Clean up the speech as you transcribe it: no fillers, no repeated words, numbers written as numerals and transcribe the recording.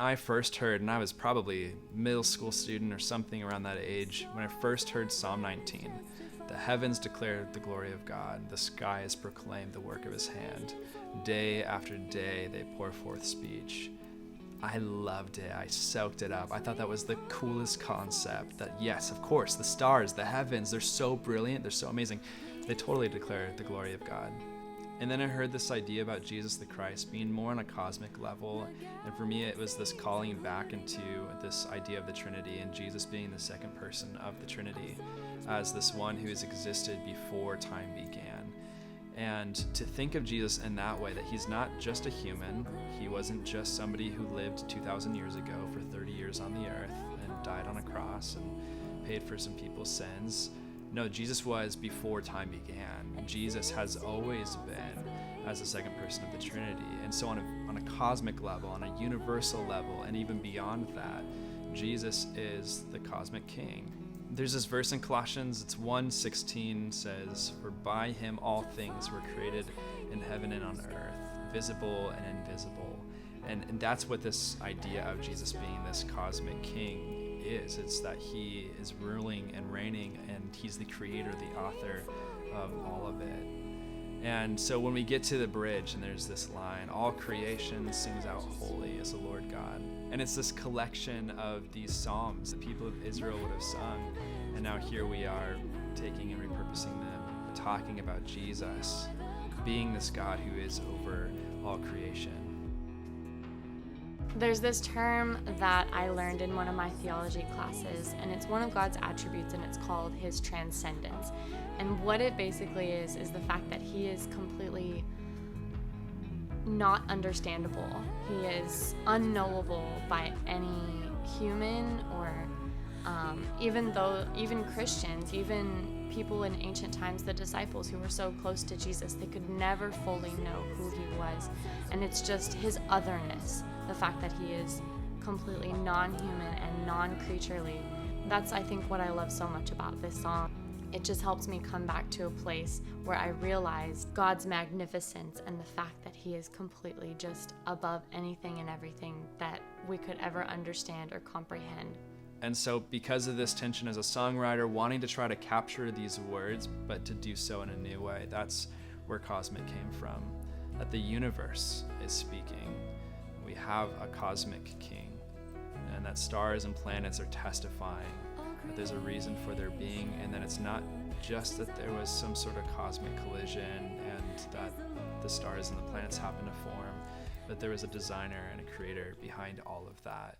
I first heard, and I was probably middle school student or something around that age, when I first heard Psalm 19, the heavens declare the glory of God, the skies proclaim the work of his hand. Day after day they pour forth speech. I loved it. I soaked it up. I thought that was the coolest concept, that yes, of course, the stars, the heavens, they're so brilliant, they're so amazing. They totally declare the glory of God. And then I heard this idea about Jesus the Christ being more on a cosmic level. And for me, it was this calling back into this idea of the Trinity, and Jesus being the second person of the Trinity as this one who has existed before time began. And to think of Jesus in that way, that he's not just a human, he wasn't just somebody who lived 2,000 years ago for 30 years on the earth and died on a cross and paid for some people's sins. No, Jesus was before time began. Jesus has always been as the second person of the Trinity. And so on a cosmic level, on a universal level, and even beyond that, Jesus is the cosmic king. There's this verse in Colossians, it's 1:16, says, "For by him all things were created in heaven and on earth, visible and invisible." And that's what this idea of Jesus being this cosmic king is. It's that he is ruling and reigning, and he's the creator, the author of all of it. And so when we get to the bridge, and there's this line, "All creation sings out, holy is the Lord God." And it's this collection of these psalms the people of Israel would have sung. And now here we are taking and repurposing them, talking about Jesus being this God who is over all creation. There's this term that I learned in one of my theology classes, and it's one of God's attributes, and it's called his transcendence. And what it basically is the fact that he is completely not understandable. He is unknowable by any human, or even Christians, even people in ancient times, the disciples who were so close to Jesus, they could never fully know who he was. And it's just his otherness, the fact that he is completely non-human and non-creaturely. That's, I think, what I love so much about this song. It just helps me come back to a place where I realize God's magnificence and the fact that he is completely just above anything and everything that we could ever understand or comprehend. And so because of this tension as a songwriter, wanting to try to capture these words, but to do so in a new way, that's where Cosmic came from. That the universe is speaking. We have a cosmic king, and that stars and planets are testifying that there's a reason for their being, and that it's not just that there was some sort of cosmic collision and that the stars and the planets happened to form, but there was a designer and a creator behind all of that.